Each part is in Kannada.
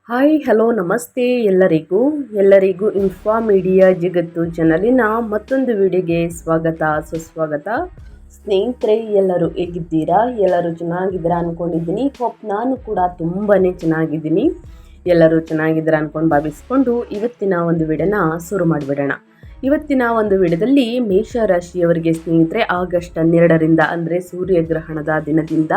ಹಾಯ್ ಹಲೋ ನಮಸ್ತೆ ಎಲ್ಲರಿಗೂ ಇನ್ಫಾ ಮೀಡಿಯಾ ಜಗತ್ತು ಚಾನಲಿನ ಮತ್ತೊಂದು ವಿಡಿಯೋಗೆ ಸ್ವಾಗತ ಸುಸ್ವಾಗತ. ಸ್ನೇಹಿತರೆ, ಎಲ್ಲರೂ ಹೇಗಿದ್ದೀರಾ? ಎಲ್ಲರೂ ಚೆನ್ನಾಗಿದ್ದೀರಾ ಅಂದ್ಕೊಂಡಿದ್ದೀನಿ. ನಾನು ಕೂಡ ತುಂಬಾ ಚೆನ್ನಾಗಿದ್ದೀನಿ. ಎಲ್ಲರೂ ಚೆನ್ನಾಗಿದ್ದೀರಾ ಅಂದ್ಕೊಂಡು ಭಾವಿಸ್ಕೊಂಡು ಇವತ್ತಿನ ಒಂದು ವಿಡಿಯೋನ ಶುರು ಮಾಡಿಬಿಡೋಣ. ಇವತ್ತಿನ ಒಂದು ವಿಡಿಯೋದಲ್ಲಿ ಮೇಷರಾಶಿಯವರಿಗೆ ಸ್ನೇಹಿತರೆ ಆಗಸ್ಟ್ 12ರಿಂದ ಅಂದರೆ ಸೂರ್ಯಗ್ರಹಣದ ದಿನದಿಂದ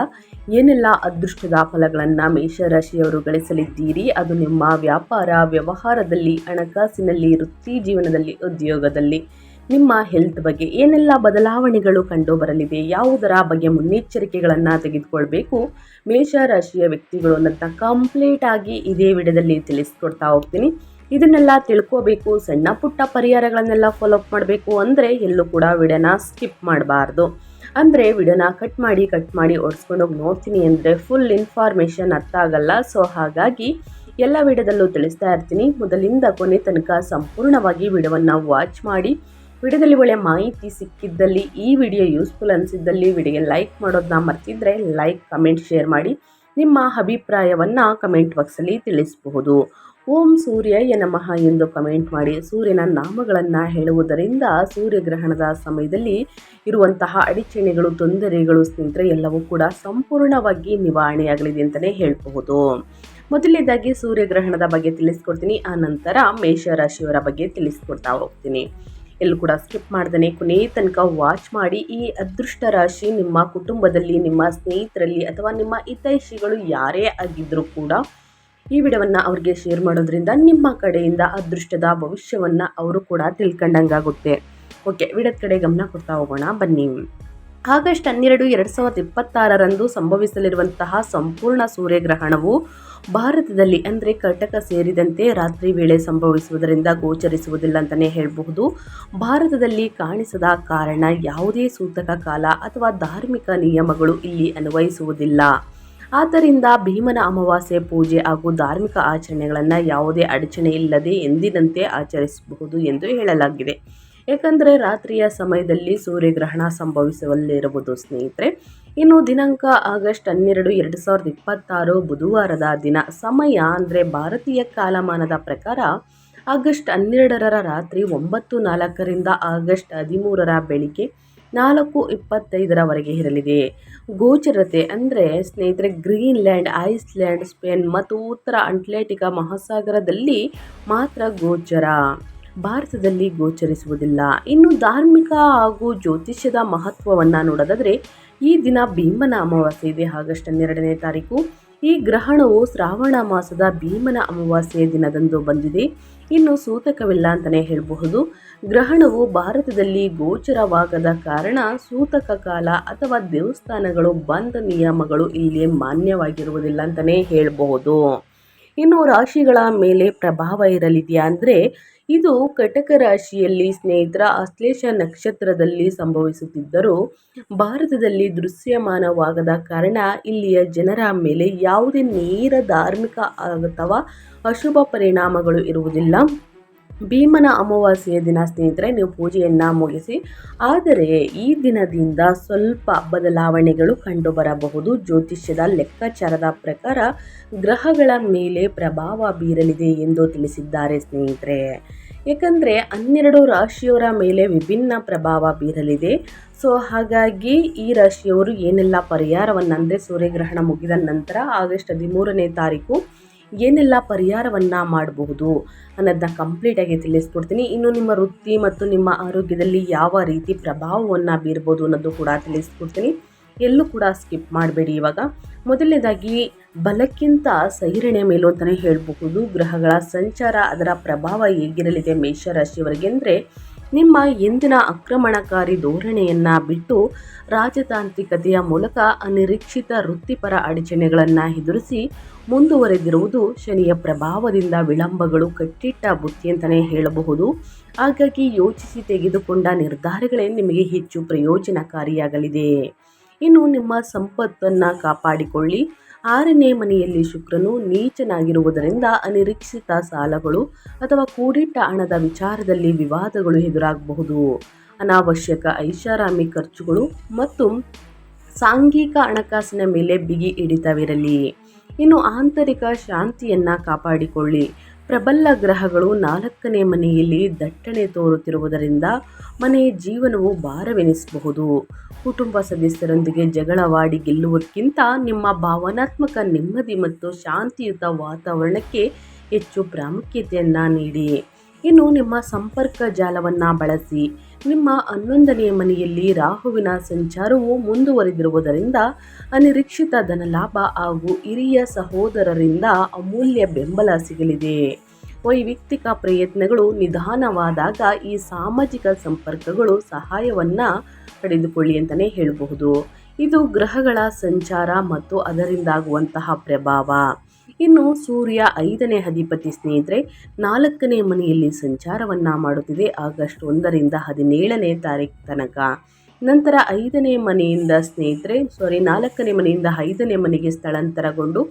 ಏನೆಲ್ಲ ಅದೃಷ್ಟದ ಫಲಗಳನ್ನು ಮೇಷರಾಶಿಯವರು ಗಳಿಸಲಿದ್ದೀರಿ, ಅದು ನಿಮ್ಮ ವ್ಯಾಪಾರ ವ್ಯವಹಾರದಲ್ಲಿ, ಹಣಕಾಸಿನಲ್ಲಿ, ವೃತ್ತಿ ಜೀವನದಲ್ಲಿ, ಉದ್ಯೋಗದಲ್ಲಿ, ನಿಮ್ಮ ಹೆಲ್ತ್ ಬಗ್ಗೆ ಏನೆಲ್ಲ ಬದಲಾವಣೆಗಳು ಕಂಡು ಬರಲಿದೆ, ಯಾವುದರ ಬಗ್ಗೆ ಮುನ್ನೆಚ್ಚರಿಕೆಗಳನ್ನು ತೆಗೆದುಕೊಳ್ಬೇಕು ಮೇಷರಾಶಿಯ ವ್ಯಕ್ತಿಗಳು ಅನ್ನೋದನ್ನ ಕಂಪ್ಲೀಟ್ ಆಗಿ ಇದೇ ವಿಡಿಯೋದಲ್ಲಿ ತಿಳಿಸ್ಕೊಡ್ತಾ ಹೋಗ್ತೀನಿ. ಇದನ್ನೆಲ್ಲ ತಿಳ್ಕೋಬೇಕು, ಸಣ್ಣ ಪುಟ್ಟ ಪರಿಹಾರಗಳನ್ನೆಲ್ಲ ಫಾಲೋ ಅಪ್ ಮಾಡಬೇಕು ಅಂದರೆ ಎಲ್ಲೂ ಕೂಡ ವಿಡಿಯೋನ ಸ್ಕಿಪ್ ಮಾಡಬಾರ್ದು. ಅಂದರೆ ವಿಡಿಯೋನ ಕಟ್ ಮಾಡಿ ಓಡಿಸ್ಕೊಂಡೋಗಿ ನೋಡ್ತೀನಿ ಅಂದರೆ ಫುಲ್ ಇನ್ಫಾರ್ಮೇಷನ್ ಅರ್ಥ ಆಗಲ್ಲ. ಸೊ ಹಾಗಾಗಿ ಎಲ್ಲ ವಿಡಿಯೋದಲ್ಲೂ ತಿಳಿಸ್ತಾ ಇರ್ತೀನಿ. ಮೊದಲಿಂದ ಕೊನೆ ತನಕ ಸಂಪೂರ್ಣವಾಗಿ ವಿಡಿಯೋವನ್ನು ವಾಚ್ ಮಾಡಿ. ವಿಡಿಯೋದಲ್ಲಿ ಒಳ್ಳೆ ಮಾಹಿತಿ ಸಿಕ್ಕಿದ್ದಲ್ಲಿ, ಈ ವಿಡಿಯೋ ಯೂಸ್ಫುಲ್ ಅನಿಸಿದ್ದಲ್ಲಿ ವಿಡಿಯೋಗೆ ಲೈಕ್ ಮಾಡೋದನ್ನ ಮರ್ತಿದ್ರೆ ಲೈಕ್, ಕಮೆಂಟ್, ಶೇರ್ ಮಾಡಿ. ನಿಮ್ಮ ಅಭಿಪ್ರಾಯವನ್ನು ಕಮೆಂಟ್ ಬಾಕ್ಸಲ್ಲಿ ತಿಳಿಸಬಹುದು. ಓಂ ಸೂರ್ಯಾಯ ನಮಃ ಎಂದು ಕಮೆಂಟ್ ಮಾಡಿ. ಸೂರ್ಯನ ನಾಮಗಳನ್ನು ಹೇಳುವುದರಿಂದ ಸೂರ್ಯಗ್ರಹಣದ ಸಮಯದಲ್ಲಿ ಇರುವಂತಹ ಅಡಚಣೆಗಳು, ತೊಂದರೆಗಳು ಸ್ನೇಹಿತರೆ ಎಲ್ಲವೂ ಕೂಡ ಸಂಪೂರ್ಣವಾಗಿ ನಿವಾರಣೆಯಾಗಲಿದೆ ಅಂತಲೇ ಹೇಳಬಹುದು. ಮೊದಲನೇದಾಗಿ ಸೂರ್ಯಗ್ರಹಣದ ಬಗ್ಗೆ ತಿಳಿಸ್ಕೊಡ್ತೀನಿ, ಆ ನಂತರ ಮೇಷರಾಶಿಯವರ ಬಗ್ಗೆ ತಿಳಿಸ್ಕೊಡ್ತಾ ಹೋಗ್ತೀನಿ. ಎಲ್ಲೂ ಕೂಡ ಸ್ಕಿಪ್ ಮಾಡ್ದೇ ಕೊನೆ ತನಕ ವಾಚ್ ಮಾಡಿ. ಈ ಅದೃಷ್ಟ ರಾಶಿ ನಿಮ್ಮ ಕುಟುಂಬದಲ್ಲಿ, ನಿಮ್ಮ ಸ್ನೇಹಿತರಲ್ಲಿ ಅಥವಾ ನಿಮ್ಮ ಹಿತೈಷಿಗಳು ಯಾರೇ ಆಗಿದ್ದರೂ ಕೂಡ ಈ ವಿಡಿಯೋವನ್ನು ಅವ್ರಿಗೆ ಶೇರ್ ಮಾಡೋದ್ರಿಂದ ನಿಮ್ಮ ಕಡೆಯಿಂದ ಅದೃಷ್ಟದ ಭವಿಷ್ಯವನ್ನು ಅವರು ಕೂಡ ತಿಳ್ಕೊಂಡಂಗಾಗುತ್ತೆ. ಓಕೆ, ವಿಡಿಯೋದ ಕಡೆ ಗಮನ ಕೊಡ್ತಾ ಹೋಗೋಣ ಬನ್ನಿ. ಆಗಸ್ಟ್ 12, 2026ರಂದು ಸಂಭವಿಸಲಿರುವಂತಹ ಸಂಪೂರ್ಣ ಸೂರ್ಯಗ್ರಹಣವು ಭಾರತದಲ್ಲಿ ಅಂದರೆ ಕರ್ನಾಟಕ ಸೇರಿದಂತೆ ರಾತ್ರಿ ವೇಳೆ ಸಂಭವಿಸುವುದರಿಂದ ಗೋಚರಿಸುವುದಿಲ್ಲ ಅಂತಲೇ ಹೇಳಬಹುದು. ಭಾರತದಲ್ಲಿ ಕಾಣಿಸದ ಕಾರಣ ಯಾವುದೇ ಸೂತಕ ಕಾಲ ಅಥವಾ ಧಾರ್ಮಿಕ ನಿಯಮಗಳು ಇಲ್ಲಿ ಅನ್ವಯಿಸುವುದಿಲ್ಲ. ಆದ್ದರಿಂದ ಭೀಮನ ಅಮಾವಾಸ್ಯೆ ಪೂಜೆ ಹಾಗೂ ಧಾರ್ಮಿಕ ಆಚರಣೆಗಳನ್ನು ಯಾವುದೇ ಅಡಚಣೆ ಇಲ್ಲದೆ ಎಂದಿನಂತೆ ಆಚರಿಸಬಹುದು ಎಂದು ಹೇಳಲಾಗಿದೆ. ಯಾಕಂದರೆ ರಾತ್ರಿಯ ಸಮಯದಲ್ಲಿ ಸೂರ್ಯಗ್ರಹಣ ಸಂಭವಿಸಲಿರುವುದು ಸ್ನೇಹಿತರೆ. ಇನ್ನು ದಿನಾಂಕ ಆಗಸ್ಟ್ 12, 2026 ಬುಧವಾರದ ದಿನ. ಸಮಯ ಅಂದರೆ ಭಾರತೀಯ ಕಾಲಮಾನದ ಪ್ರಕಾರ ಆಗಸ್ಟ್ 12ರ ರಾತ್ರಿ 9:04ರಿಂದ ಆಗಸ್ಟ್ 13ರ ಬೆಳಿಗ್ಗೆ 4:25ರವರೆಗೆ ಇರಲಿದೆ. ಗೋಚರತೆ ಅಂದರೆ ಸ್ನೇಹಿತರೆ ಗ್ರೀನ್ಲ್ಯಾಂಡ್, ಐಸ್ಲ್ಯಾಂಡ್, ಸ್ಪೇನ್ ಮತ್ತು ಉತ್ತರ ಅಟ್ಲಾಂಟಿಕ್ ಮಹಾಸಾಗರದಲ್ಲಿ ಮಾತ್ರ ಗೋಚರ, ಭಾರತದಲ್ಲಿ ಗೋಚರಿಸುವುದಿಲ್ಲ. ಇನ್ನು ಧಾರ್ಮಿಕ ಹಾಗೂ ಜ್ಯೋತಿಷ್ಯದ ಮಹತ್ವವನ್ನು ನೋಡೋದಾದರೆ ಈ ದಿನ ಭೀಮನ ಅಮಾವಾಸ್ಯೆ ಇದೆ, ಆಗಸ್ಟ್ 12ನೇ ತಾರೀಕು. ಈ ಗ್ರಹಣವು ಶ್ರಾವಣ ಮಾಸದ ಭೀಮನ ಅಮಾವಾಸ್ಯೆಯ ದಿನದಂದು ಬಂದಿದೆ. ಇನ್ನು ಸೂತಕವಿಲ್ಲ ಅಂತಲೇ ಹೇಳಬಹುದು. ಗ್ರಹಣವು ಭಾರತದಲ್ಲಿ ಗೋಚರವಾಗದ ಕಾರಣ ಸೂತಕ ಕಾಲ ಅಥವಾ ದೇವಸ್ಥಾನಗಳು ಬಂದ್, ನಿಯಮಗಳು ಇಲ್ಲಿ ಮಾನ್ಯವಾಗಿರುವುದಿಲ್ಲ ಅಂತಲೇ ಹೇಳಬಹುದು. ಇನ್ನು ರಾಶಿಗಳ ಮೇಲೆ ಪ್ರಭಾವ ಇರಲಿದೆಯಾ ಅಂದರೆ ಇದು ಕಟಕ ರಾಶಿಯಲ್ಲಿ ಸ್ನೇಹಿತರ ಆಶ್ಲೇಷ ನಕ್ಷತ್ರದಲ್ಲಿ ಸಂಭವಿಸುತ್ತಿದ್ದರೂ ಭಾರತದಲ್ಲಿ ದೃಶ್ಯಮಾನವಾಗದ ಕಾರಣ ಇಲ್ಲಿಯ ಜನರ ಮೇಲೆ ಯಾವುದೇ ನೇರ ಧಾರ್ಮಿಕ ಅಥವಾ ಅಶುಭ ಪರಿಣಾಮಗಳು ಇರುವುದಿಲ್ಲ. ಭೀಮನ ಅಮಾವಾಸ್ಯೆಯ ದಿನ ಸ್ನೇಹಿತರೆ ನೀವು ಪೂಜೆಯನ್ನು ಮುಗಿಸಿ, ಆದರೆ ಈ ದಿನದಿಂದ ಸ್ವಲ್ಪ ಬದಲಾವಣೆಗಳು ಕಂಡುಬರಬಹುದು. ಜ್ಯೋತಿಷ್ಯದ ಲೆಕ್ಕಾಚಾರದ ಪ್ರಕಾರ ಗ್ರಹಗಳ ಮೇಲೆ ಪ್ರಭಾವ ಬೀರಲಿದೆ ಎಂದು ತಿಳಿಸಿದ್ದಾರೆ ಸ್ನೇಹಿತರೆ. ಏಕೆಂದರೆ 12 ರಾಶಿಯವರ ಮೇಲೆ ವಿಭಿನ್ನ ಪ್ರಭಾವ ಬೀರಲಿದೆ. ಸೊ ಹಾಗಾಗಿ ಈ ರಾಶಿಯವರು ಏನೆಲ್ಲ ಪರಿಹಾರವನ್ನು ಅಂದರೆ ಸೂರ್ಯಗ್ರಹಣ ಮುಗಿದ ನಂತರ ಆಗಸ್ಟ್ 13ನೇ ತಾರೀಕು ಏನೆಲ್ಲ ಪರಿಹಾರವನ್ನು ಮಾಡಬಹುದು ಅನ್ನೋದನ್ನ ಕಂಪ್ಲೀಟಾಗಿ ತಿಳಿಸ್ಕೊಡ್ತೀನಿ. ಇನ್ನು ನಿಮ್ಮ ವೃತ್ತಿ ಮತ್ತು ನಿಮ್ಮ ಆರೋಗ್ಯದಲ್ಲಿ ಯಾವ ರೀತಿ ಪ್ರಭಾವವನ್ನು ಬೀರ್ಬೋದು ಅನ್ನೋದು ಕೂಡ ತಿಳಿಸ್ಕೊಡ್ತೀನಿ. ಎಲ್ಲೂ ಕೂಡ ಸ್ಕಿಪ್ ಮಾಡಬೇಡಿ. ಇವಾಗ ಮೊದಲನೇದಾಗಿ ಬಲಕ್ಕಿಂತ ಸೈರಣೆ ಮೇಲು ಅಂತಲೇ ಹೇಳಬಹುದು. ಗ್ರಹಗಳ ಸಂಚಾರ, ಅದರ ಪ್ರಭಾವ ಹೇಗಿರಲಿದೆ ಮೇಷರಾಶಿಯವರಿಗೆ ಅಂದರೆ ನಿಮ್ಮ ಎಂದಿನ ಆಕ್ರಮಣಕಾರಿ ಧೋರಣೆಯನ್ನು ಬಿಟ್ಟು ರಾಜತಾಂತ್ರಿಕತೆಯ ಮೂಲಕ ಅನಿರೀಕ್ಷಿತ ವೃತ್ತಿಪರ ಅಡಚಣೆಗಳನ್ನು ಎದುರಿಸಿ ಮುಂದುವರೆದಿರುವುದು. ಶನಿಯ ಪ್ರಭಾವದಿಂದ ವಿಳಂಬಗಳು, ಕಟ್ಟಿಟ್ಟ ಬುತ್ತಿ ಅಂತಲೇ ಹೇಳಬಹುದು. ಹಾಗಾಗಿ ಯೋಚಿಸಿ ತೆಗೆದುಕೊಂಡ ನಿರ್ಧಾರಗಳೇ ನಿಮಗೆ ಹೆಚ್ಚು ಪ್ರಯೋಜನಕಾರಿಯಾಗಲಿದೆ. ಇನ್ನು ನಿಮ್ಮ ಸಂಪತ್ತನ್ನು ಕಾಪಾಡಿಕೊಳ್ಳಿ. 6ನೇ ಮನೆಯಲ್ಲಿ ಶುಕ್ರನು ನೀಚನಾಗಿರುವುದರಿಂದ ಅನಿರೀಕ್ಷಿತ ಸಾಲಗಳು ಅಥವಾ ಕೂಡಿಟ್ಟ ಹಣದ ವಿಚಾರದಲ್ಲಿ ವಿವಾದಗಳು ಎದುರಾಗಬಹುದು. ಅನಾವಶ್ಯಕ ಐಷಾರಾಮಿ ಖರ್ಚುಗಳು ಮತ್ತು ಸಾಂಘಿಕ ಹಣಕಾಸಿನ ಮೇಲೆ ಬಿಗಿ ಹಿಡಿತವಿರಲಿ. ಇನ್ನು ಆಂತರಿಕ ಶಾಂತಿಯನ್ನು ಕಾಪಾಡಿಕೊಳ್ಳಿ. ಪ್ರಬಲ ಗ್ರಹಗಳು 4ನೇ ಮನೆಯಲ್ಲಿ ದಟ್ಟಣೆ ತೋರುತ್ತಿರುವುದರಿಂದ ಮನೆಯ ಜೀವನವು ಭಾರವೆನಿಸಬಹುದು. ಕುಟುಂಬ ಸದಸ್ಯರೊಂದಿಗೆ ಜಗಳವಾಡಿ ಗೆಲ್ಲುವುದಕ್ಕಿಂತ ನಿಮ್ಮ ಭಾವನಾತ್ಮಕ ನೆಮ್ಮದಿ ಮತ್ತು ಶಾಂತಿಯುತ ವಾತಾವರಣಕ್ಕೆ ಹೆಚ್ಚು ಪ್ರಾಮುಖ್ಯತೆಯನ್ನು ನೀಡಿ. ಇನ್ನು ನಿಮ್ಮ ಸಂಪರ್ಕ ಜಾಲವನ್ನು ಬಳಸಿ. ನಿಮ್ಮ 11ನೇ ಮನೆಯಲ್ಲಿ ರಾಹುವಿನ ಸಂಚಾರವು ಮುಂದುವರಿದಿರುವುದರಿಂದ ಅನಿರೀಕ್ಷಿತ ಧನಲಾಭ ಹಾಗೂ ಹಿರಿಯ ಸಹೋದರರಿಂದ ಅಮೂಲ್ಯ ಬೆಂಬಲ ಸಿಗಲಿದೆ. ವೈಯಕ್ತಿಕ ಪ್ರಯತ್ನಗಳು ನಿಧಾನವಾದಾಗ ಈ ಸಾಮಾಜಿಕ ಸಂಪರ್ಕಗಳು ಸಹಾಯವನ್ನು ಪಡೆದುಕೊಳ್ಳಿ ಅಂತಲೇ ಹೇಳಬಹುದು. ಇದು ಗ್ರಹಗಳ ಸಂಚಾರ ಮತ್ತು ಅದರಿಂದಾಗುವಂತಹ ಪ್ರಭಾವ. ಇನ್ನು ಸೂರ್ಯ 5ನೇ ಅಧಿಪತಿ ಸ್ನೇಹಿತರೆ 4ನೇ ಮನೆಯಲ್ಲಿ ಸಂಚಾರವನ್ನು ಮಾಡುತ್ತಿದೆ ಆಗಸ್ಟ್ 1ರಿಂದ 17ನೇ ತಾರೀಕು ತನಕ. ನಂತರ 5ನೇ ಮನೆಯಿಂದ 4ನೇ ಮನೆಯಿಂದ 5ನೇ ಮನೆಗೆ ಸ್ಥಳಾಂತರಗೊಂಡು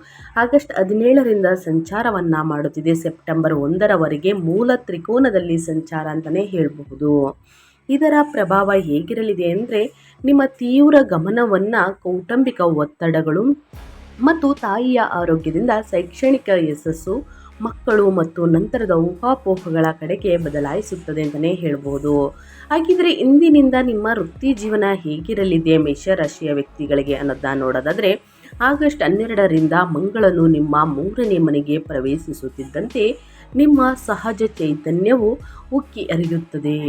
ಆಗಸ್ಟ್ 17ರಿಂದ ಸಂಚಾರವನ್ನು ಮಾಡುತ್ತಿದೆ. ಸೆಪ್ಟೆಂಬರ್ 1ರವರೆಗೆ ಮೂಲ ತ್ರಿಕೋನದಲ್ಲಿ ಸಂಚಾರ ಅಂತಲೇ ಹೇಳಬಹುದು. ಇದರ ಪ್ರಭಾವ ಹೇಗಿರಲಿದೆ ಅಂದರೆ ನಿಮ್ಮ ತೀವ್ರ ಗಮನವನ್ನು ಕೌಟುಂಬಿಕ ಒತ್ತಡಗಳು ಮತ್ತು ತಾಯಿಯ ಆರೋಗ್ಯದಿಂದ ಶೈಕ್ಷಣಿಕ ಯಶಸ್ಸು, ಮಕ್ಕಳು ಮತ್ತು ನಂತರದ ಊಹಾಪೋಹಗಳ ಕಡೆಗೆ ಬದಲಾಯಿಸುತ್ತದೆ ಅಂತಲೇ ಹೇಳ್ಬೋದು. ಹಾಗಿದ್ರೆ ಇಂದಿನಿಂದ ನಿಮ್ಮ ವೃತ್ತಿ ಜೀವನ ಹೇಗಿರಲಿದೆ ಮೇಷರಾಶಿಯ ವ್ಯಕ್ತಿಗಳಿಗೆ ಅನ್ನೋದನ್ನ ನೋಡೋದಾದರೆ, ಆಗಸ್ಟ್ 12ರಿಂದ ಮಂಗಳನು ನಿಮ್ಮ 3ನೇ ಮನೆಗೆ ಪ್ರವೇಶಿಸುತ್ತಿದ್ದಂತೆ ನಿಮ್ಮ ಸಹಜ ಚೈತನ್ಯವು ಉಕ್ಕಿ ಹರಿಯುತ್ತದೆ.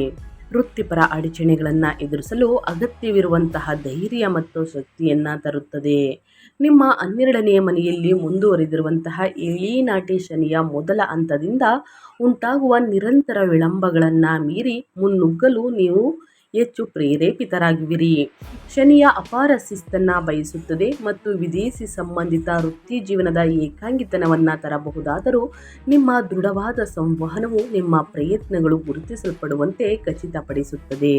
ವೃತ್ತಿಪರ ಅಡಚಣೆಗಳನ್ನು ಎದುರಿಸಲು ಅಗತ್ಯವಿರುವಂತಹ ಧೈರ್ಯ ಮತ್ತು ಶಕ್ತಿಯನ್ನು ತರುತ್ತದೆ. ನಿಮ್ಮ 12ನೇ ಮನೆಯಲ್ಲಿ ಮುಂದುವರಿದಿರುವಂತಹ ಏಳೀನಾಟಿ ಶನಿಯ ಮೊದಲ ಹಂತದಿಂದ ಉಂಟಾಗುವ ನಿರಂತರ ವಿಳಂಬಗಳನ್ನು ಮೀರಿ ಮುನ್ನುಗ್ಗಲು ನೀವು ಹೆಚ್ಚು ಪ್ರೇರೇಪಿತರಾಗುವಿರಿ. ಶನಿಯ ಅಪಾರ ಶಿಸ್ತನ್ನು ಬಯಸುತ್ತದೆ ಮತ್ತು ವಿದೇಶಿ ಸಂಬಂಧಿತ ವೃತ್ತಿ ಜೀವನದ ಏಕಾಂಗಿತನವನ್ನು ತರಬಹುದಾದರೂ ನಿಮ್ಮ ದೃಢವಾದ ಸಂವಹನವು ನಿಮ್ಮ ಪ್ರಯತ್ನಗಳು ಗುರುತಿಸಲ್ಪಡುವಂತೆ ಖಚಿತಪಡಿಸುತ್ತದೆ.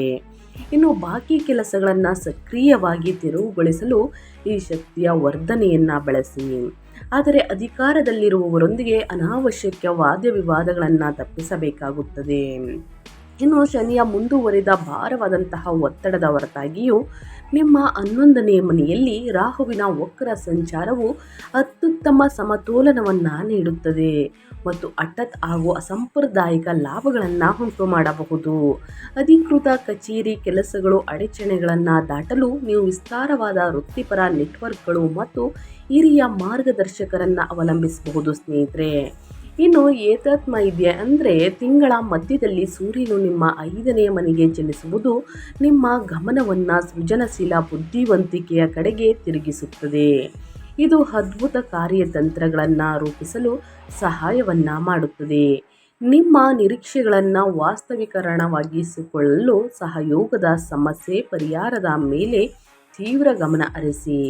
ಇನ್ನು ಬಾಕಿ ಕೆಲಸಗಳನ್ನು ಸಕ್ರಿಯವಾಗಿ ತೆರವುಗೊಳಿಸಲು ಈ ಶಕ್ತಿಯ ವರ್ಧನೆಯನ್ನು ಬಳಸಿ. ಆದರೆ ಅಧಿಕಾರದಲ್ಲಿರುವವರೊಂದಿಗೆ ಅನಾವಶ್ಯಕ ವಾದವಿವಾದಗಳನ್ನು ತಪ್ಪಿಸಬೇಕಾಗುತ್ತದೆ. ಇನ್ನು ಶನಿಯ ಮುಂದುವರಿದ ಭಾರವಾದಂತಹ ಒತ್ತಡದ ಹೊರತಾಗಿಯೂ ನಿಮ್ಮ 11ನೇ ಮನೆಯಲ್ಲಿ ರಾಹುವಿನ ವಕ್ರ ಸಂಚಾರವು ಅತ್ಯುತ್ತಮ ಸಮತೋಲನವನ್ನು ನೀಡುತ್ತದೆ ಮತ್ತು ಹಠಾತ್ ಹಾಗೂ ಅಸಾಂಪ್ರದಾಯಿಕ ಲಾಭಗಳನ್ನು ಉಂಟು ಮಾಡಬಹುದು. ಅಧಿಕೃತ ಕಚೇರಿ ಕೆಲಸಗಳು ಅಡಚಣೆಗಳನ್ನು ದಾಟಲು ನೀವು ವಿಸ್ತಾರವಾದ ವೃತ್ತಿಪರ ನೆಟ್ವರ್ಕ್ಗಳು ಮತ್ತು ಹಿರಿಯ ಮಾರ್ಗದರ್ಶಕರನ್ನು ಅವಲಂಬಿಸಬಹುದು ಸ್ನೇಹಿತರೆ. ಇನ್ನು ಏತನ್ಮಧ್ಯೆ ಅಂದರೆ ತಿಂಗಳ ಮಧ್ಯದಲ್ಲಿ ಸೂರ್ಯನು ನಿಮ್ಮ 5ನೇ ಮನೆಗೆ ಚಲಿಸುವುದು ನಿಮ್ಮ ಗಮನವನ್ನು ಸೃಜನಶೀಲ ಬುದ್ಧಿವಂತಿಕೆಯ ಕಡೆಗೆ ತಿರುಗಿಸುತ್ತದೆ. ಇದು ಅದ್ಭುತ ಕಾರ್ಯತಂತ್ರಗಳನ್ನು ರೂಪಿಸಲು ಸಹಾಯವನ್ನು ಮಾಡುತ್ತದೆ. ನಿಮ್ಮ ನಿರೀಕ್ಷೆಗಳನ್ನು ವಾಸ್ತವೀಕರಣವಾಗಿಸಿಕೊಳ್ಳಲು ಸಹಯೋಗದ ಸಮಸ್ಯೆ ಪರಿಹಾರದ ಮೇಲೆ ತೀವ್ರ ಗಮನ ಹರಿಸಿ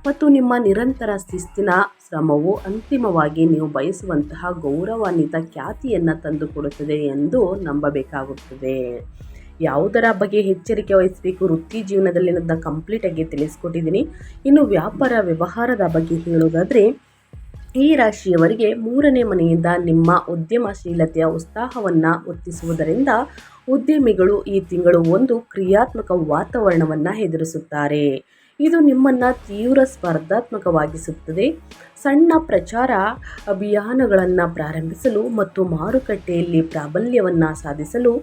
ಮತ್ತು ನಿಮ್ಮ ನಿರಂತರ ಶಿಸ್ತಿನ ಶ್ರಮವು ಅಂತಿಮವಾಗಿ ನೀವು ಬಯಸುವಂತಹ ಗೌರವಾನ್ವಿತ ಖ್ಯಾತಿಯನ್ನು ತಂದುಕೊಡುತ್ತದೆ ಎಂದು ನಂಬಬೇಕಾಗುತ್ತದೆ. ಯಾವುದರ ಬಗ್ಗೆ ಎಚ್ಚರಿಕೆ ವಹಿಸಬೇಕು ವೃತ್ತಿ ಜೀವನದಲ್ಲಿ ನನ್ನ ಕಂಪ್ಲೀಟಾಗಿ ತಿಳಿಸ್ಕೊಟ್ಟಿದ್ದೀನಿ. ಇನ್ನು ವ್ಯಾಪಾರ ವ್ಯವಹಾರದ ಬಗ್ಗೆ ಹೇಳೋದಾದರೆ, ಈ ರಾಶಿಯವರಿಗೆ 3ನೇ ಮನೆಯಿಂದ ನಿಮ್ಮ ಉದ್ಯಮಶೀಲತೆಯ ಉತ್ಸಾಹವನ್ನು ಹೊತ್ತಿಸುವುದರಿಂದ ಉದ್ಯಮಿಗಳು ಈ ತಿಂಗಳು ಒಂದು ಕ್ರಿಯಾತ್ಮಕ ವಾತಾವರಣವನ್ನು ಎದುರಿಸುತ್ತಾರೆ. ಇದು ನಿಮ್ಮನ್ನು ತೀವ್ರ ಸ್ಪರ್ಧಾತ್ಮಕವಾಗಿಸುತ್ತದೆ. ಸಣ್ಣ ಪ್ರಚಾರ ಅಭಿಯಾನಗಳನ್ನು ಪ್ರಾರಂಭಿಸಲು ಮತ್ತು ಮಾರುಕಟ್ಟೆಯಲ್ಲಿ ಪ್ರಾಬಲ್ಯವನ್ನು ಸಾಧಿಸಲು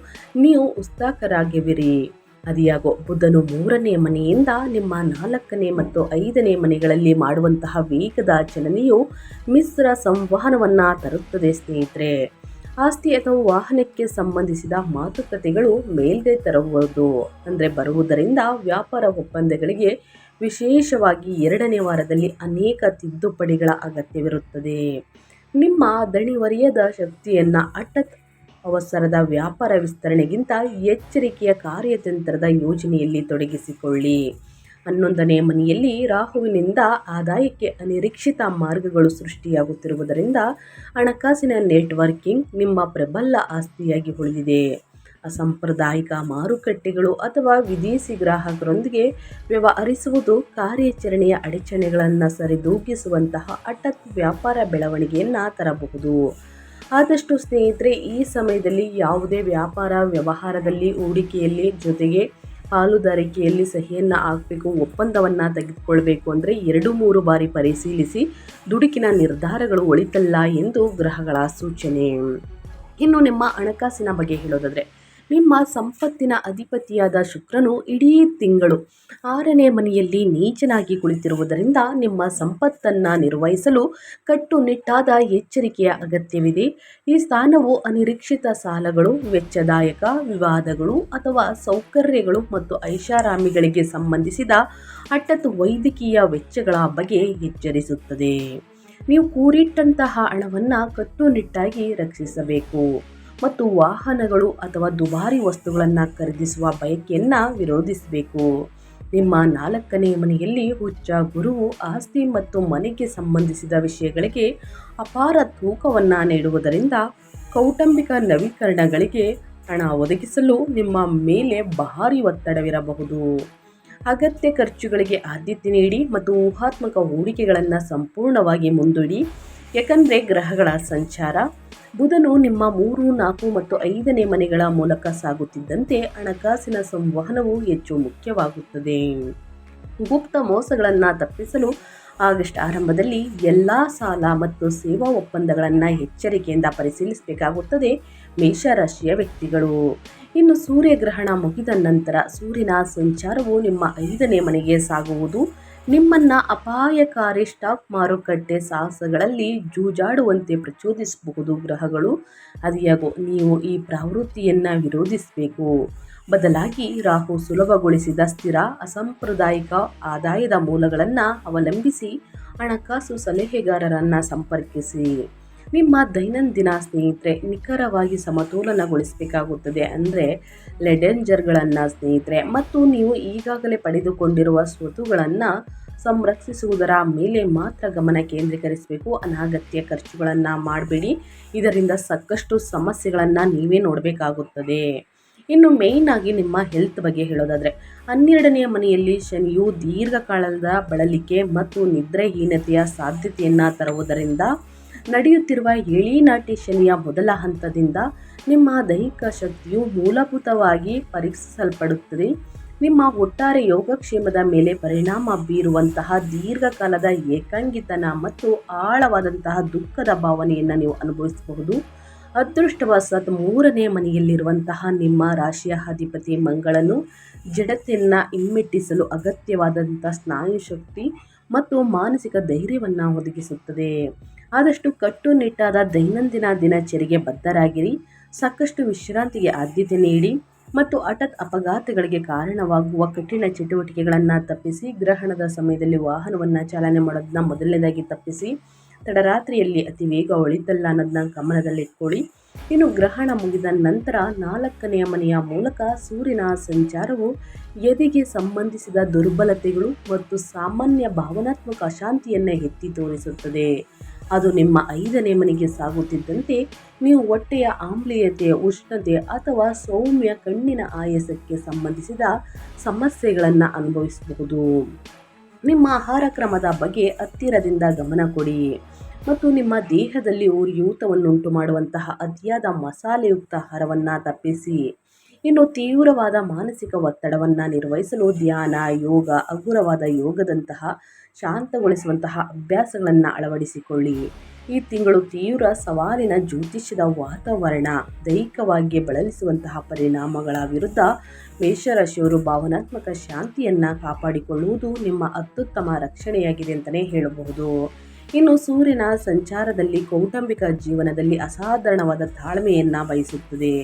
ನೀವು ಉತ್ಸುಕರಾಗಿರುವಿರಿ. ಅದಿಯಾಗೋ ಬುಧನು 3ನೇ ಮನೆಯಿಂದ ನಿಮ್ಮ 4ನೇ ಮತ್ತು 5ನೇ ಮನೆಗಳಲ್ಲಿ ಮಾಡುವಂತಹ ವೇಗದ ಚಲನೆಯು ಮಿಶ್ರ ಸಂವಹನವನ್ನು ತರುತ್ತದೆ ಸ್ನೇಹಿತರೆ. ಆಸ್ತಿ ಅಥವಾ ವಾಹನಕ್ಕೆ ಸಂಬಂಧಿಸಿದ ಮಾತುಕತೆಗಳು ಮೇಲ್ಗೈ ಬರುವುದರಿಂದ ವ್ಯಾಪಾರ ಒಪ್ಪಂದಗಳಿಗೆ ವಿಶೇಷವಾಗಿ 2ನೇ ವಾರದಲ್ಲಿ ಅನೇಕ ತಿದ್ದುಪಡಿಗಳ ಅಗತ್ಯವಿರುತ್ತದೆ. ನಿಮ್ಮ ದಣಿವರಿಯದ ಶಕ್ತಿಯನ್ನು ಹಠಾತ್ ಅವಸರದ ವ್ಯಾಪಾರ ವಿಸ್ತರಣೆಗಿಂತ ಎಚ್ಚರಿಕೆಯ ಕಾರ್ಯತಂತ್ರದ ಯೋಜನೆಯಲ್ಲಿ ತೊಡಗಿಸಿಕೊಳ್ಳಿ. 11ನೇ ಮನೆಯಲ್ಲಿ ರಾಹುವಿನಿಂದ ಆದಾಯಕ್ಕೆ ಅನಿರೀಕ್ಷಿತ ಮಾರ್ಗಗಳು ಸೃಷ್ಟಿಯಾಗುತ್ತಿರುವುದರಿಂದ ಹಣಕಾಸಿನ ನೆಟ್ವರ್ಕಿಂಗ್ ನಿಮ್ಮ ಪ್ರಬಲ ಆಸ್ತಿಯಾಗಿ ಉಳಿದಿದೆ. ಅಸಾಂಪ್ರದಾಯಿಕ ಮಾರುಕಟ್ಟೆಗಳು ಅಥವಾ ವಿದೇಶಿ ಗ್ರಾಹಕರೊಂದಿಗೆ ವ್ಯವಹರಿಸುವುದು ಕಾರ್ಯಾಚರಣೆಯ ಅಡಚಣೆಗಳನ್ನು ಸರಿದೂಗಿಸುವಂತಹ ಹಠಾತ್ ವ್ಯಾಪಾರ ಬೆಳವಣಿಗೆಯನ್ನು ತರಬಹುದು. ಆದಷ್ಟು ಸ್ನೇಹಿತರೆ ಈ ಸಮಯದಲ್ಲಿ ಯಾವುದೇ ವ್ಯಾಪಾರ ವ್ಯವಹಾರದಲ್ಲಿ ಹೂಡಿಕೆಯಲ್ಲಿ ಜೊತೆಗೆ ಪಾಲುದಾರಿಕೆಯಲ್ಲಿ ಸಹಿಯನ್ನು ಹಾಕಬೇಕು, ಒಪ್ಪಂದವನ್ನು ತೆಗೆದುಕೊಳ್ಬೇಕು ಅಂದರೆ 2-3 ಬಾರಿ ಪರಿಶೀಲಿಸಿ ದುಡುಕಿನ ನಿರ್ಧಾರಗಳು ಒಳಿತಲ್ಲ ಎಂದು ಗ್ರಹಗಳ ಸೂಚನೆ. ಇನ್ನು ನಿಮ್ಮ ಹಣಕಾಸಿನ ಬಗ್ಗೆ ಹೇಳೋದಾದರೆ, ನಿಮ್ಮ ಸಂಪತ್ತಿನ ಅಧಿಪತಿಯಾದ ಶುಕ್ರನು ಇಡೀ ತಿಂಗಳು 6ನೇ ಮನೆಯಲ್ಲಿ ನೀಚನಾಗಿ ಕುಳಿತಿರುವುದರಿಂದ ನಿಮ್ಮ ಸಂಪತ್ತನ್ನು ನಿರ್ವಹಿಸಲು ಕಟ್ಟುನಿಟ್ಟಾದ ಎಚ್ಚರಿಕೆಯ ಅಗತ್ಯವಿದೆ. ಈ ಸ್ಥಾನವು ಅನಿರೀಕ್ಷಿತ ಸಾಲಗಳು, ವೆಚ್ಚದಾಯಕ ವಿವಾದಗಳು ಅಥವಾ ಸೌಕರ್ಯಗಳು ಮತ್ತು ಐಷಾರಾಮಿಗಳಿಗೆ ಸಂಬಂಧಿಸಿದ ಹಠಾತ್ ವೈದ್ಯಕೀಯ ವೆಚ್ಚಗಳ ಬಗ್ಗೆ ಎಚ್ಚರಿಸುತ್ತದೆ. ನೀವು ಕೂಡಿಟ್ಟಂತಹ ಹಣವನ್ನು ಕಟ್ಟುನಿಟ್ಟಾಗಿ ರಕ್ಷಿಸಬೇಕು ಮತ್ತು ವಾಹನಗಳು ಅಥವಾ ದುಬಾರಿ ವಸ್ತುಗಳನ್ನು ಖರೀದಿಸುವ ಬಯಕೆಯನ್ನು ವಿರೋಧಿಸಬೇಕು. ನಿಮ್ಮ 4ನೇ ಮನೆಯಲ್ಲಿ ಉಚ್ಚ ಗುರುವು ಆಸ್ತಿ ಮತ್ತು ಮನೆಗೆ ಸಂಬಂಧಿಸಿದ ವಿಷಯಗಳಿಗೆ ಅಪಾರ ತೂಕವನ್ನು ನೀಡುವುದರಿಂದ ಕೌಟುಂಬಿಕ ನವೀಕರಣಗಳಿಗೆ ಹಣ ಒದಗಿಸಲು ನಿಮ್ಮ ಮೇಲೆ ಭಾರಿ ಒತ್ತಡವಿರಬಹುದು. ಅಗತ್ಯ ಖರ್ಚುಗಳಿಗೆ ಆದ್ಯತೆ ನೀಡಿ ಮತ್ತು ಊಹಾತ್ಮಕ ಹೂಡಿಕೆಗಳನ್ನು ಸಂಪೂರ್ಣವಾಗಿ ಮುಂದೂಡಿ, ಏಕೆಂದರೆ ಗ್ರಹಗಳ ಸಂಚಾರ ಬುಧನು ನಿಮ್ಮ 3, 4 ಮತ್ತು 5ನೇ ಮನೆಗಳ ಮೂಲಕ ಸಾಗುತ್ತಿದ್ದಂತೆ ಹಣಕಾಸಿನ ಸಂವಹನವು ಹೆಚ್ಚು ಮುಖ್ಯವಾಗುತ್ತದೆ. ಗುಪ್ತ ಮೋಸಗಳನ್ನು ತಪ್ಪಿಸಲು ಆಗಸ್ಟ್ ಆರಂಭದಲ್ಲಿ ಎಲ್ಲ ಸಾಲ ಮತ್ತು ಸೇವಾ ಒಪ್ಪಂದಗಳನ್ನು ಎಚ್ಚರಿಕೆಯಿಂದ ಪರಿಶೀಲಿಸಬೇಕಾಗುತ್ತದೆ ಮೇಷರಾಶಿಯ ವ್ಯಕ್ತಿಗಳು. ಇನ್ನು ಸೂರ್ಯಗ್ರಹಣ ಮುಗಿದ ನಂತರ ಸೂರ್ಯನ ಸಂಚಾರವು ನಿಮ್ಮ 5ನೇ ಮನೆಗೆ ಸಾಗುವುದು ನಿಮ್ಮನ್ನು ಅಪಾಯಕಾರಿ ಸ್ಟಾಕ್ ಮಾರುಕಟ್ಟೆ ಸಾಹಸಗಳಲ್ಲಿ ಜೂಜಾಡುವಂತೆ ಪ್ರಚೋದಿಸಬಹುದು. ಗ್ರಹಗಳು ಅದಿಯಾಗೋ ನೀವು ಈ ಪ್ರವೃತ್ತಿಯನ್ನು ವಿರೋಧಿಸಬೇಕು. ಬದಲಾಗಿ ರಾಹು ಸುಲಭಗೊಳಿಸಿದ ಸ್ಥಿರ ಅಸಾಂಪ್ರದಾಯಿಕ ಆದಾಯದ ಮೂಲಗಳನ್ನು ಅವಲಂಬಿಸಿ ಹಣಕಾಸು ಸಲಹೆಗಾರರನ್ನು ಸಂಪರ್ಕಿಸಿ. ನಿಮ್ಮ ದೈನಂದಿನ ಸ್ನೇಹಿತರೆ ನಿಖರವಾಗಿ ಸಮತೋಲನಗೊಳಿಸಬೇಕಾಗುತ್ತದೆ. ಅಂದರೆ ಲೆಡೆಂಜರ್ಗಳನ್ನು ಸ್ನೇಹಿತರೆ ಮತ್ತು ನೀವು ಈಗಾಗಲೇ ಪಡೆದುಕೊಂಡಿರುವ ಸ್ವತ್ತುಗಳನ್ನು ಸಂರಕ್ಷಿಸುವುದರ ಮೇಲೆ ಮಾತ್ರ ಗಮನ ಕೇಂದ್ರೀಕರಿಸಬೇಕು. ಅನಗತ್ಯ ಖರ್ಚುಗಳನ್ನು ಮಾಡಬೇಡಿ, ಇದರಿಂದ ಸಾಕಷ್ಟು ಸಮಸ್ಯೆಗಳನ್ನು ನೀವೇ ನೋಡಬೇಕಾಗುತ್ತದೆ. ಇನ್ನು ಮೇಯ್ನ್ ಆಗಿ ನಿಮ್ಮ ಹೆಲ್ತ್ ಬಗ್ಗೆ ಹೇಳೋದಾದರೆ, 12ನೇ ಮನೆಯಲ್ಲಿ ಶನಿಯು ದೀರ್ಘಕಾಲದ ಬಳಲಿಕೆ ಮತ್ತು ನಿದ್ರೆಹೀನತೆಯ ಸಾಧ್ಯತೆಯನ್ನು ತರುವುದರಿಂದ ನಡೆಯುತ್ತಿರುವ ಏಳಿನಾಟಿ ಶನಿಯ ಮೊದಲ ಹಂತದಿಂದ ನಿಮ್ಮ ದೈಹಿಕ ಶಕ್ತಿಯು ಮೂಲಭೂತವಾಗಿ ಪರೀಕ್ಷಿಸಲ್ಪಡುತ್ತದೆ. ನಿಮ್ಮ ಒಟ್ಟಾರೆ ಯೋಗಕ್ಷೇಮದ ಮೇಲೆ ಪರಿಣಾಮ ಬೀರುವಂತಹ ದೀರ್ಘಕಾಲದ ಏಕಾಂಗಿತನ ಮತ್ತು ಆಳವಾದಂತಹ ದುಃಖದ ಭಾವನೆಯನ್ನು ನೀವು ಅನುಭವಿಸಬಹುದು. ಅದೃಷ್ಟವಶಾತ್ 3ನೇ ಮನೆಯಲ್ಲಿರುವಂತಹ ನಿಮ್ಮ ರಾಶಿಯ ಅಧಿಪತಿ ಮಂಗಳನು ಜಡತೆಯನ್ನು ಹಿಮ್ಮೆಟ್ಟಿಸಲು ಅಗತ್ಯವಾದಂಥ ಸ್ನಾಯು ಶಕ್ತಿ ಮತ್ತು ಮಾನಸಿಕ ಧೈರ್ಯವನ್ನು ಒದಗಿಸುತ್ತದೆ. ಆದಷ್ಟು ಕಟ್ಟುನಿಟ್ಟಾದ ದೈನಂದಿನ ದಿನಚರಿಗೆ ಬದ್ಧರಾಗಿರಿ, ಸಾಕಷ್ಟು ವಿಶ್ರಾಂತಿಗೆ ಆದ್ಯತೆ ನೀಡಿ ಮತ್ತು ಹಠಾತ್ ಅಪಘಾತಗಳಿಗೆ ಕಾರಣವಾಗುವ ಕಠಿಣ ಚಟುವಟಿಕೆಗಳನ್ನು ತಪ್ಪಿಸಿ. ಗ್ರಹಣದ ಸಮಯದಲ್ಲಿ ವಾಹನವನ್ನು ಚಾಲನೆ ಮಾಡೋದನ್ನ ಮೊದಲನೇದಾಗಿ ತಪ್ಪಿಸಿ. ತಡರಾತ್ರಿಯಲ್ಲಿ ಅತಿ ವೇಗ ಒಳಿತಲ್ಲ ಅನ್ನೋದನ್ನ ಗಮನದಲ್ಲಿಟ್ಕೊಳ್ಳಿ. ಇನ್ನು ಗ್ರಹಣ ಮುಗಿದ ನಂತರ 4ನೇ ಮನೆಯ ಮೂಲಕ ಸೂರ್ಯನ ಸಂಚಾರವು ಎದೆಗೆ ಸಂಬಂಧಿಸಿದ ದುರ್ಬಲತೆಗಳು ಮತ್ತು ಸಾಮಾನ್ಯ ಭಾವನಾತ್ಮಕ ಅಶಾಂತಿಯನ್ನು ಎತ್ತಿ ತೋರಿಸುತ್ತದೆ. ಅದು ನಿಮ್ಮ 5ನೇ ಮನೆಗೆ ಸಾಗುತ್ತಿದ್ದಂತೆ ನೀವು ಹೊಟ್ಟೆಯ ಆಮ್ಲೀಯತೆ, ಉಷ್ಣತೆ ಅಥವಾ ಸೌಮ್ಯ ಕಣ್ಣಿನ ಆಯಾಸಕ್ಕೆ ಸಂಬಂಧಿಸಿದ ಸಮಸ್ಯೆಗಳನ್ನು ಅನುಭವಿಸಬಹುದು. ನಿಮ್ಮ ಆಹಾರ ಕ್ರಮದ ಬಗ್ಗೆ ಹತ್ತಿರದಿಂದ ಗಮನ ಕೊಡಿ ಮತ್ತು ನಿಮ್ಮ ದೇಹದಲ್ಲಿ ಉರಿಯೂತವನ್ನುಂಟು ಮಾಡುವಂತಹ ಅತಿಯಾದ ಮಸಾಲೆಯುಕ್ತ ಆಹಾರವನ್ನು ತಪ್ಪಿಸಿ. ಇನ್ನು ತೀವ್ರವಾದ ಮಾನಸಿಕ ಒತ್ತಡವನ್ನು ನಿರ್ವಹಿಸಲು ಧ್ಯಾನ, ಯೋಗ, ಹಗುರವಾದ ಯೋಗದಂತಹ ಶಾಂತಗೊಳಿಸುವಂತಹ ಅಭ್ಯಾಸಗಳನ್ನು ಅಳವಡಿಸಿಕೊಳ್ಳಿ. ಈ ತಿಂಗಳು ತೀವ್ರ ಸವಾಲಿನ ಜ್ಯೋತಿಷ್ಯದ ವಾತಾವರಣ, ದೈಹಿಕವಾಗಿ ಬಳಲಿಸುವಂತಹ ಪರಿಣಾಮಗಳ ವಿರುದ್ಧ ಮೇಷರಾಶಿಯವರು ಭಾವನಾತ್ಮಕ ಶಾಂತಿಯನ್ನು ಕಾಪಾಡಿಕೊಳ್ಳುವುದು ನಿಮ್ಮ ಅತ್ಯುತ್ತಮ ರಕ್ಷಣೆಯಾಗಿದೆ ಅಂತಲೇ ಹೇಳಬಹುದು. ಇನ್ನು ಸೂರ್ಯನ ಸಂಚಾರದಲ್ಲಿ ಕೌಟುಂಬಿಕ ಜೀವನದಲ್ಲಿ ಅಸಾಧಾರಣವಾದ ತಾಳ್ಮೆಯನ್ನು ಬಯಸುತ್ತದೆ.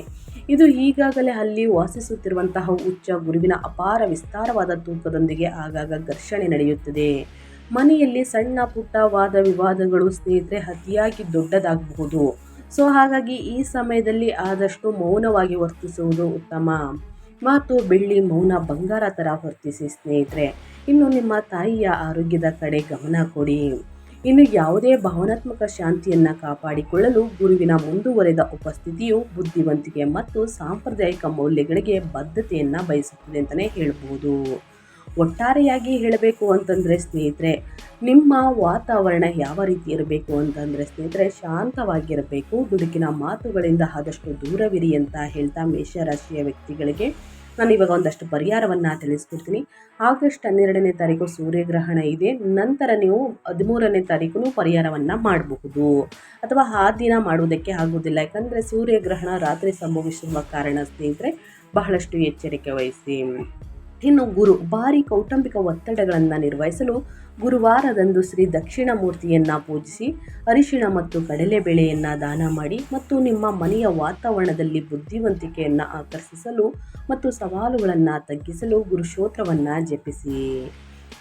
ಇದು ಈಗಾಗಲೇ ಅಲ್ಲಿ ವಾಸಿಸುತ್ತಿರುವಂತಹ ಉಚ್ಚ ಗುರುವಿನ ಅಪಾರ ವಿಸ್ತಾರವಾದ ತೂಕದೊಂದಿಗೆ ಆಗಾಗ ಘರ್ಷಣೆ ನಡೆಯುತ್ತದೆ. ಮನೆಯಲ್ಲಿ ಸಣ್ಣ ಪುಟ್ಟ ವಾದ ವಿವಾದಗಳು ಸ್ನೇಹಿತರೆ ಅತಿಯಾಗಿ ದೊಡ್ಡದಾಗಬಹುದು. ಸೊ ಹಾಗಾಗಿ ಈ ಸಮಯದಲ್ಲಿ ಆದಷ್ಟು ಮೌನವಾಗಿ ವರ್ತಿಸುವುದು ಉತ್ತಮ. ಮಾತು ಬೆಳ್ಳಿ, ಮೌನ ಬಂಗಾರ ಥರ ವರ್ತಿಸಿ ಸ್ನೇಹಿತರೆ. ಇನ್ನು ನಿಮ್ಮ ತಾಯಿಯ ಆರೋಗ್ಯದ ಕಡೆ ಗಮನ ಕೊಡಿ. ಇನ್ನು ಯಾವುದೇ ಭಾವನಾತ್ಮಕ ಶಾಂತಿಯನ್ನು ಕಾಪಾಡಿಕೊಳ್ಳಲು ಗುರುವಿನ ಮುಂದುವರೆದ ಉಪಸ್ಥಿತಿಯು ಬುದ್ಧಿವಂತಿಕೆ ಮತ್ತು ಸಾಂಪ್ರದಾಯಿಕ ಮೌಲ್ಯಗಳಿಗೆ ಬದ್ಧತೆಯನ್ನು ಬಯಸುತ್ತದೆ ಅಂತಲೇ ಹೇಳ್ಬೋದು. ಒಟ್ಟಾರೆಯಾಗಿ ಹೇಳಬೇಕು ಅಂತಂದರೆ ಸ್ನೇಹಿತರೆ, ನಿಮ್ಮ ವಾತಾವರಣ ಯಾವ ರೀತಿ ಇರಬೇಕು ಅಂತಂದರೆ ಸ್ನೇಹಿತರೆ, ಶಾಂತವಾಗಿರಬೇಕು. ದುಡುಕಿನ ಮಾತುಗಳಿಂದ ಆದಷ್ಟು ದೂರವಿರಿ ಅಂತ ಹೇಳ್ತಾ ಮೇಷರಾಶಿಯ ವ್ಯಕ್ತಿಗಳಿಗೆ ನಾನು ಇವಾಗ ಒಂದಷ್ಟು ಪರಿಹಾರವನ್ನು ತಿಳಿಸ್ಕೊಡ್ತೀನಿ. ಆಗಸ್ಟ್ 12ನೇ ತಾರೀಕು ಸೂರ್ಯಗ್ರಹಣ ಇದೆ. ನಂತರ ನೀವು 13ನೇ ತಾರೀಕು ಪರಿಹಾರವನ್ನು ಮಾಡಬಹುದು, ಅಥವಾ ಆ ದಿನ ಮಾಡುವುದಕ್ಕೆ ಆಗುವುದಿಲ್ಲ. ಯಾಕಂದರೆ ಸೂರ್ಯಗ್ರಹಣ ರಾತ್ರಿ ಸಂಭವಿಸುವ ಕಾರಣ ಸ್ನೇಹಿತರೆ ಬಹಳಷ್ಟು ಎಚ್ಚರಿಕೆ ವಹಿಸಿ. ಇನ್ನು ಗುರು ಭಾರಿ ಕೌಟುಂಬಿಕ ಒತ್ತಡಗಳನ್ನು ನಿರ್ವಹಿಸಲು ಗುರುವಾರದಂದು ಶ್ರೀ ದಕ್ಷಿಣಮೂರ್ತಿಯನ್ನು ಪೂಜಿಸಿ ಅರಿಶಿಣ ಮತ್ತು ಕಡಲೆಬೇಳೆಯನ್ನು ದಾನ ಮಾಡಿ, ಮತ್ತು ನಿಮ್ಮ ಮನೆಯ ವಾತಾವರಣದಲ್ಲಿ ಬುದ್ಧಿವಂತಿಕೆಯನ್ನು ಆಕರ್ಷಿಸಲು ಮತ್ತು ಸವಾಲುಗಳನ್ನು ತಗ್ಗಿಸಲು ಗುರುಶೋತ್ರವನ್ನು ಜಪಿಸಿ.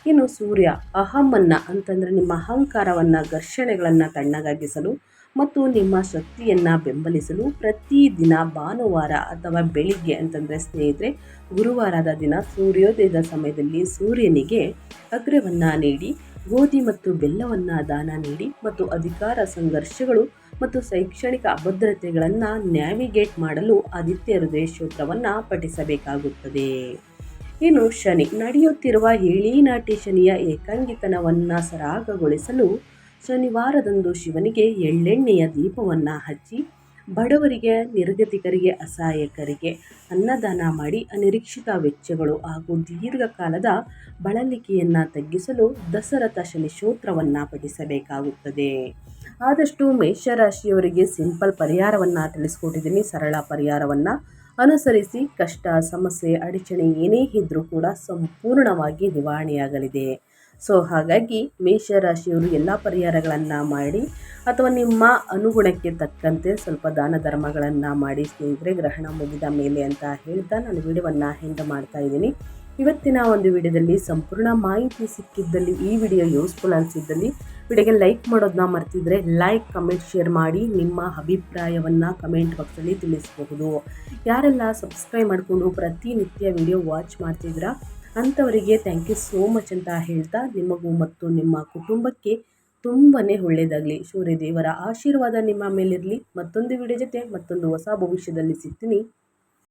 ಇನ್ನು ಸೂರ್ಯ ಅಹಮ್ಮನ್ನು ಅಂತಂದರೆ ನಿಮ್ಮ ಅಹಂಕಾರವನ್ನು ಘರ್ಷಣೆಗಳನ್ನು ತಣ್ಣಗಾಗಿಸಲು ಮತ್ತು ನಿಮ್ಮ ಶಕ್ತಿಯನ್ನು ಬೆಂಬಲಿಸಲು ಪ್ರತಿದಿನ ಭಾನುವಾರ ಅಥವಾ ಬೆಳಿಗ್ಗೆ ಅಂತಂದರೆ ಸ್ನೇಹಿತರೆ ಗುರುವಾರದ ದಿನ ಸೂರ್ಯೋದಯದ ಸಮಯದಲ್ಲಿ ಸೂರ್ಯನಿಗೆ ಅಗ್ರವನ್ನು ನೀಡಿ ಗೋಧಿ ಮತ್ತು ಬೆಲ್ಲವನ್ನು ದಾನ ನೀಡಿ, ಮತ್ತು ಅಧಿಕಾರ ಸಂಘರ್ಷಗಳು ಮತ್ತು ಶೈಕ್ಷಣಿಕ ಅಭದ್ರತೆಗಳನ್ನು ನ್ಯಾವಿಗೇಟ್ ಮಾಡಲು ಆದಿತ್ಯ ಹೃದಯ ಸ್ತೋತ್ರವನ್ನು ಪಠಿಸಬೇಕಾಗುತ್ತದೆ. ಇನ್ನು ಶನಿ ನಡೆಯುತ್ತಿರುವ ಏಳೀನಾಟಿ ಶನಿಯ ಏಕಾಂಗಿತನವನ್ನು ಸರಾಗಗೊಳಿಸಲು ಶನಿವಾರದಂದು ಶಿವನಿಗೆ ಎಳ್ಳೆಣ್ಣೆಯ ದೀಪವನ್ನು ಹಚ್ಚಿ ಬಡವರಿಗೆ, ನಿರ್ಗತಿಕರಿಗೆ, ಅಸಹಾಯಕರಿಗೆ ಅನ್ನದಾನ ಮಾಡಿ ಅನಿರೀಕ್ಷಿತ ವೆಚ್ಚಗಳು ಹಾಗೂ ದೀರ್ಘಕಾಲದ ಬಳಲಿಕೆಯನ್ನು ತಗ್ಗಿಸಲು ದಶರಥ ಶನಿ ಸ್ತೋತ್ರವನ್ನು ಪಠಿಸಬೇಕಾಗುತ್ತದೆ. ಆದಷ್ಟು ಮೇಷರಾಶಿಯವರಿಗೆ ಸಿಂಪಲ್ ಪರಿಹಾರವನ್ನು ತಿಳಿಸ್ಕೊಟ್ಟಿದ್ದೀನಿ. ಸರಳ ಪರಿಹಾರವನ್ನು ಅನುಸರಿಸಿ ಕಷ್ಟ, ಸಮಸ್ಯೆ, ಅಡಚಣೆ ಏನೇ ಇದ್ದರೂ ಕೂಡ ಸಂಪೂರ್ಣವಾಗಿ ನಿವಾರಣೆಯಾಗಲಿದೆ. ಸೊ ಹಾಗಾಗಿ ಮೇಷರಾಶಿಯವರು ಎಲ್ಲ ಪರಿಹಾರಗಳನ್ನು ಮಾಡಿ ಅಥವಾ ನಿಮ್ಮ ಅನುಗುಣಕ್ಕೆ ತಕ್ಕಂತೆ ಸ್ವಲ್ಪ ದಾನ ಧರ್ಮಗಳನ್ನು ಮಾಡಿ ಸ್ನೇಹಿತರೆ ಗ್ರಹಣ ಮುಗಿದ ಮೇಲೆ ಅಂತ ಹೇಳ್ತಾ ನಾನು ವಿಡಿಯೋವನ್ನು ಎಂಡ್ ಮಾಡ್ತಾ ಇದ್ದೀನಿ. ಇವತ್ತಿನ ಒಂದು ವಿಡಿಯೋದಲ್ಲಿ ಸಂಪೂರ್ಣ ಮಾಹಿತಿ ಸಿಕ್ಕಿದ್ದಲ್ಲಿ, ಈ ವಿಡಿಯೋ ಯೂಸ್ಫುಲ್ ಅನಿಸಿದ್ದಲ್ಲಿ ವಿಡಿಯೋಗೆ ಲೈಕ್ ಮಾಡೋದನ್ನ ಮರ್ತಿದ್ರೆ ಲೈಕ್, ಕಮೆಂಟ್, ಶೇರ್ ಮಾಡಿ ನಿಮ್ಮ ಅಭಿಪ್ರಾಯವನ್ನು ಕಮೆಂಟ್ ಬಾಕ್ಸಲ್ಲಿ ತಿಳಿಸಬಹುದು. ಯಾರೆಲ್ಲ ಸಬ್ಸ್ಕ್ರೈಬ್ ಮಾಡಿಕೊಂಡು ಪ್ರತಿನಿತ್ಯ ವಿಡಿಯೋ ವಾಚ್ ಮಾಡ್ತಿದ್ದೀರಾ ಅಂಥವರಿಗೆ ಥ್ಯಾಂಕ್ ಯು ಸೋ ಮಚ್ ಅಂತ ಹೇಳ್ತಾ, ನಿಮಗೂ ಮತ್ತು ನಿಮ್ಮ ಕುಟುಂಬಕ್ಕೆ ತುಂಬಾ ಒಳ್ಳೆಯದಾಗಲಿ. ಸೂರ್ಯದೇವರ ಆಶೀರ್ವಾದ ನಿಮ್ಮ ಮೇಲಿರಲಿ. ಮತ್ತೊಂದು ವಿಡಿಯೋ ಜೊತೆ ಮತ್ತೊಂದು ಹೊಸ ಭವಿಷ್ಯದಲ್ಲಿ ಸಿಗ್ತೀನಿ.